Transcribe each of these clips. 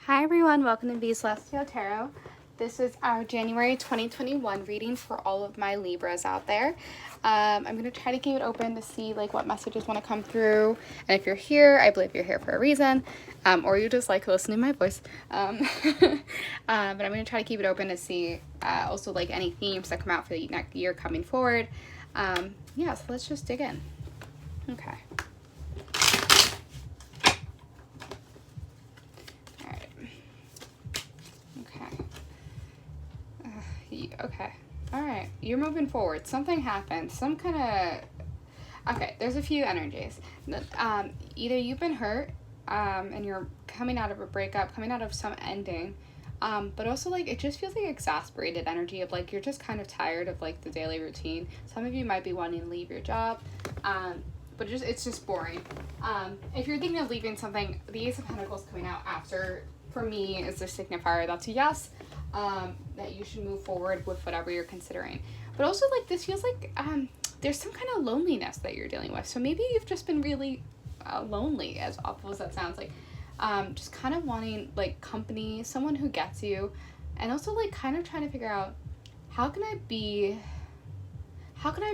Hi everyone, welcome to B Celestial Tarot. This is our January 2021 reading for all of my Libras out there. I'm going to try to keep it open to see what messages want to come through. And if you're here, I believe you're here for a reason, or you just like listening to my voice. But I'm going to try to keep it open to see also any themes that come out for the next year coming forward. So let's just dig in. Okay. Okay. All right. You're moving forward. Something happened. Some kind of... Okay. There's a few energies. Either you've been hurt and you're coming out of a breakup, coming out of some ending, but also it just feels like exasperated energy of you're just kind of tired of the daily routine. Some of you might be wanting to leave your job, but it's just boring. If you're thinking of leaving something, the Ace of Pentacles coming out after, for me, is the signifier. That's a yes. That you should move forward with whatever you're considering. But also this feels like there's some kind of loneliness that you're dealing with. So maybe you've just been really lonely, as awful as that sounds. Just kind of wanting company, someone who gets you, and also kind of trying to figure out how can I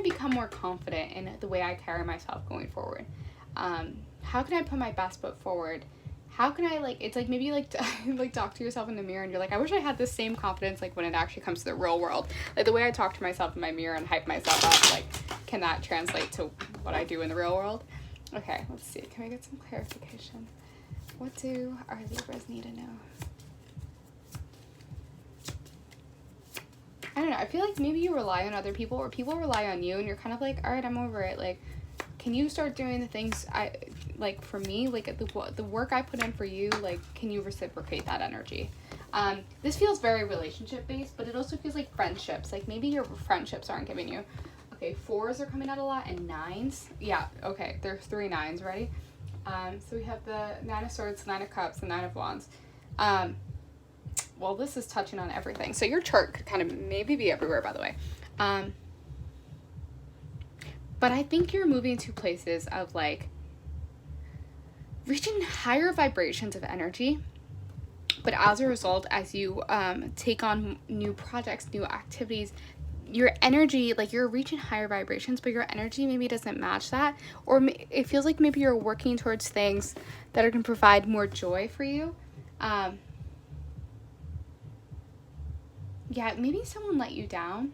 become more confident in the way I carry myself going forward. How can I put my best foot forward? How can I it's maybe you talk to yourself in the mirror and you're I wish I had this same confidence when it actually comes to the real world. The way I talk to myself in my mirror and hype myself up, can that translate to what I do in the real world? Okay, let's see. Can we get some clarification? What do our Libras need to know? I don't know. I feel maybe you rely on other people or people rely on you and you're kind of all right, I'm over it. Can you start doing the things for me, the work I put in for you, can you reciprocate that energy? This feels very relationship based, but it also feels like friendships. Maybe your friendships aren't giving you. Okay, 4s are coming out a lot and 9s. Yeah, okay, there's 3 9s, ready? So we have the 9 of Swords, 9 of Cups, and 9 of Wands. Well, this is touching on everything. So your chart could kind of maybe be everywhere, by the way. But I think you're moving to places of reaching higher vibrations of energy. But as a result, as you take on new projects, new activities, your energy, you're reaching higher vibrations, but your energy maybe doesn't match that. Or it feels like maybe you're working towards things that are going to provide more joy for you. Yeah, maybe someone let you down.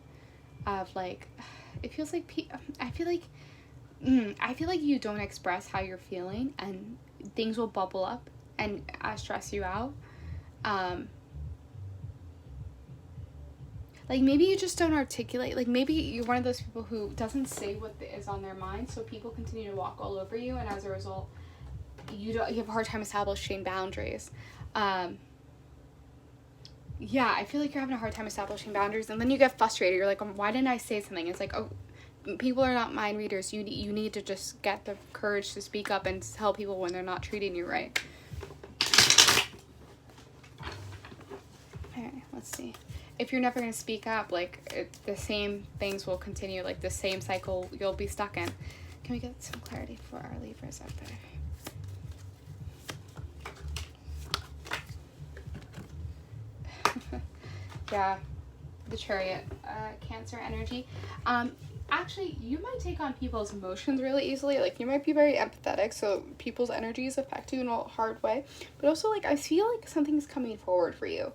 It feels I feel like you don't express how you're feeling and things will bubble up and stress you out. Maybe you just don't articulate. Maybe you're one of those people who doesn't say what is on their mind, so people continue to walk all over you, and as a result, you have a hard time establishing boundaries. Yeah, I feel like you're having a hard time establishing boundaries, and then you get frustrated. You're why didn't I say something? It's oh, people are not mind readers. You need to just get the courage to speak up and tell people when they're not treating you right. Alright, let's see. If you're never going to speak up, the same things will continue, the same cycle you'll be stuck in. Can we get some clarity for our Libras out there? Yeah, the Chariot, Cancer energy. Actually, you might take on people's emotions really easily. You might be very empathetic, so people's energies affect you in a hard way. But also, I feel something's coming forward for you.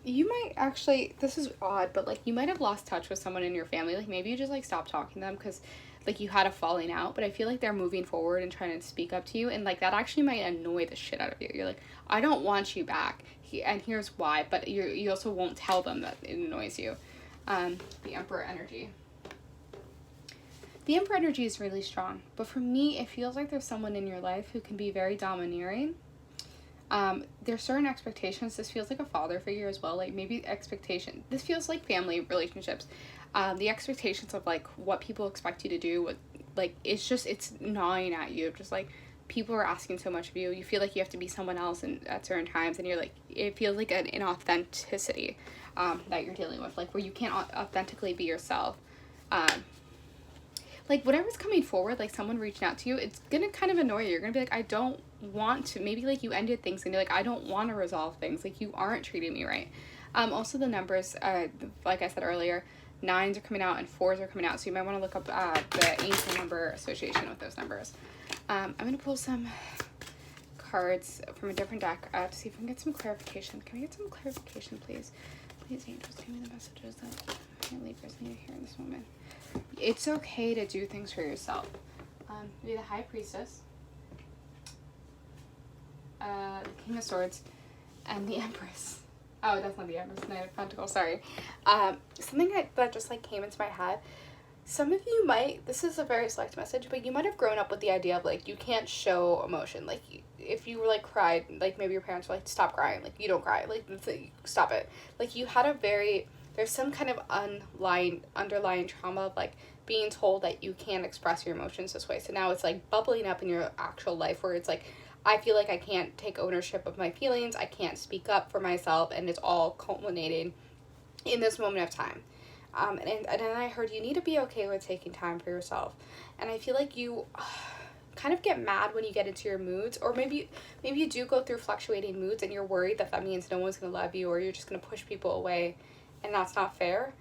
You might actually, this is odd, but you might have lost touch with someone in your family. Maybe you just stopped talking to them because you had a falling out, but I feel they're moving forward and trying to speak up to you, and that actually might annoy the shit out of you. You're I don't want you back, and here's why, but you also won't tell them that it annoys you. The Emperor energy. The Emperor energy is really strong, but for me, it feels there's someone in your life who can be very domineering. There's certain expectations. This feels like a father figure as well. Maybe expectation. This feels like family relationships. The expectations of what people expect you to do. What it's gnawing at you. Just people are asking so much of you. You feel you have to be someone else at certain times, and you're it feels like an inauthenticity that you're dealing with. Where you can't authentically be yourself. like whatever's coming forward, like someone reaching out to you, it's gonna kind of annoy you. You're gonna be like, I don't want to. Maybe like you ended things and you're like, I don't want to resolve things. Like you aren't treating me right. Also the numbers, like I said earlier, 9s are coming out and 4s are coming out. So you might want to look up the angel number association with those numbers. I'm gonna pull some cards from a different deck to see if we can get some clarification. Can we get some clarification, please? Please, angels, give me the messages that my Libras need to hear in this moment. It's okay to do things for yourself. Be the High Priestess, the King of Swords, and the Empress. Oh, that's not the Empress, Knight of Pentacles, sorry. Something that just like came into my head. Some of you might, this is a very select message, but you might have grown up with the idea of like, you can't show emotion. Like if you were like cried, like maybe your parents were like, stop crying, like you don't cry, like stop it. Like you had a there's some kind of underlying trauma of like being told that you can't express your emotions this way. So now it's like bubbling up in your actual life where it's like, I feel like I can't take ownership of my feelings, I can't speak up for myself, and it's all culminating in this moment of time. And then I heard you need to be okay with taking time for yourself. And I feel like you kind of get mad when you get into your moods, or maybe you do go through fluctuating moods and you're worried that means no one's going to love you, or you're just going to push people away, and that's not fair.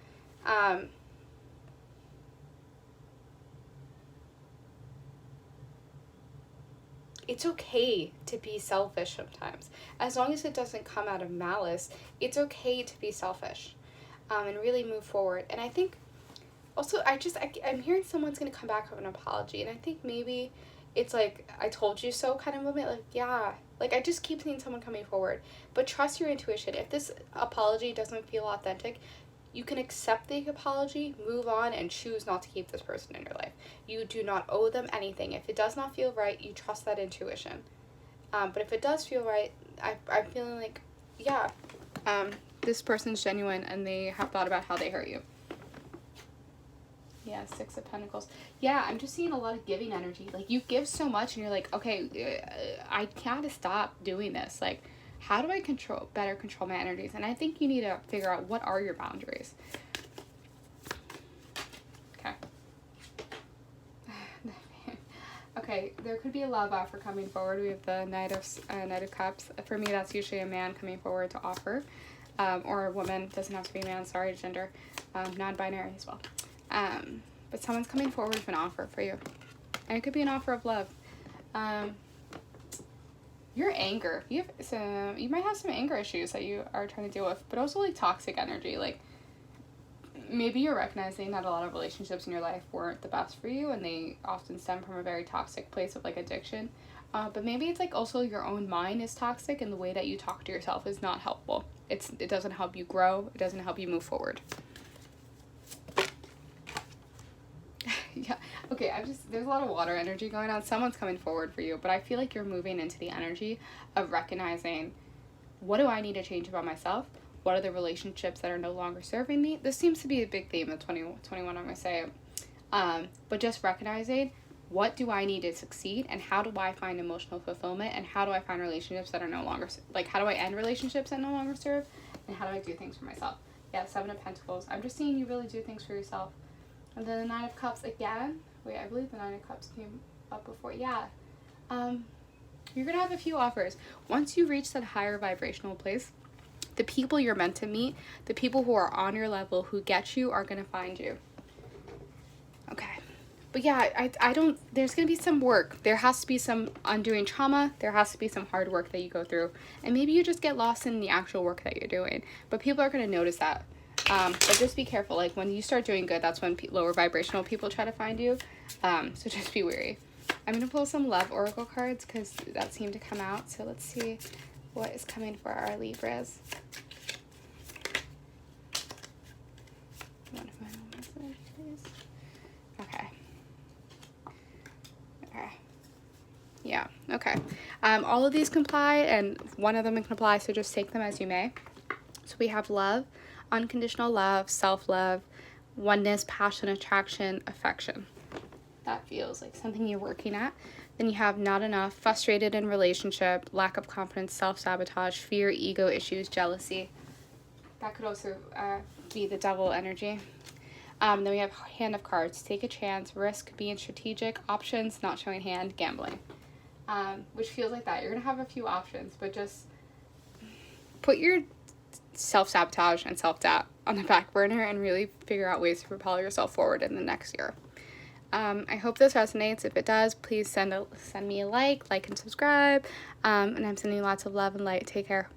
It's okay to be selfish sometimes. As long as it doesn't come out of malice, it's okay to be selfish. And really move forward. And I think also I'm hearing someone's going to come back with an apology, and I think maybe it's like I told you so kind of moment. Like, yeah, like I just keep seeing someone coming forward, but trust your intuition. If this apology doesn't feel authentic, you can accept the apology, move on, and choose not to keep this person in your life. You do not owe them anything. If it does not feel right, you trust that intuition. But if it does feel right, I'm feeling like, yeah, this person's genuine and they have thought about how they hurt you. Yeah, 6 of Pentacles. Yeah, I'm just seeing a lot of giving energy. Like, you give so much and you're like, okay, I gotta stop doing this. Like, how do I better control my energies? And I think you need to figure out, what are your boundaries? Okay. Okay, there could be a love offer coming forward. We have the Knight of Cups. For me, that's usually a man coming forward to offer. Or a woman, doesn't have to be a man, sorry, gender, non-binary as well. But someone's coming forward with an offer for you. And it could be an offer of love. Your anger, you might have some anger issues that you are trying to deal with, but also like toxic energy. Like, maybe you're recognizing that a lot of relationships in your life weren't the best for you, and they often stem from a very toxic place of like addiction. But maybe it's like also your own mind is toxic, and the way that you talk to yourself is not helpful. It doesn't help you grow. It doesn't help you move forward. Yeah. Okay, there's a lot of water energy going on. Someone's coming forward for you, but I feel like you're moving into the energy of recognizing, what do I need to change about myself? What are the relationships that are no longer serving me? This seems to be a big theme of 2021, I'm going to say. But just recognizing, what do I need to succeed, and how do I find emotional fulfillment, and how do I find relationships that are no longer, like, how do I end relationships that no longer serve, and how do I do things for myself? Yeah, 7 of Pentacles. I'm just seeing you really do things for yourself. And then the 9 of Cups again. Wait, I believe the 9 of Cups came up before. Yeah. You're going to have a few offers. Once you reach that higher vibrational place, the people you're meant to meet, the people who are on your level, who get you, are going to find you. Okay. But yeah, there's going to be some work. There has to be some undoing trauma. There has to be some hard work that you go through. And maybe you just get lost in the actual work that you're doing. But people are going to notice that. But just be careful. Like, when you start doing good, that's when lower vibrational people try to find you. So just be wary. I'm going to pull some love oracle cards because that seemed to come out. So let's see what is coming for our Libras. One final message, please. Okay. Okay. Yeah, okay. All of these comply, and one of them can apply, so just take them as you may. So we have love, unconditional love, self-love, oneness, passion, attraction, affection. That feels like something you're working at. Then you have not enough, frustrated in relationship, lack of confidence, self-sabotage, fear, ego issues, jealousy. That could also be the devil energy. Then we have Hand of Cards. Take a chance, risk, being strategic, options, not showing hand, gambling. Which feels like that. You're going to have a few options, but just put your self-sabotage and self-doubt on the back burner and really figure out ways to propel yourself forward in the next year. I hope this resonates. If it does, please send me a like and subscribe. And I'm sending you lots of love and light. Take care.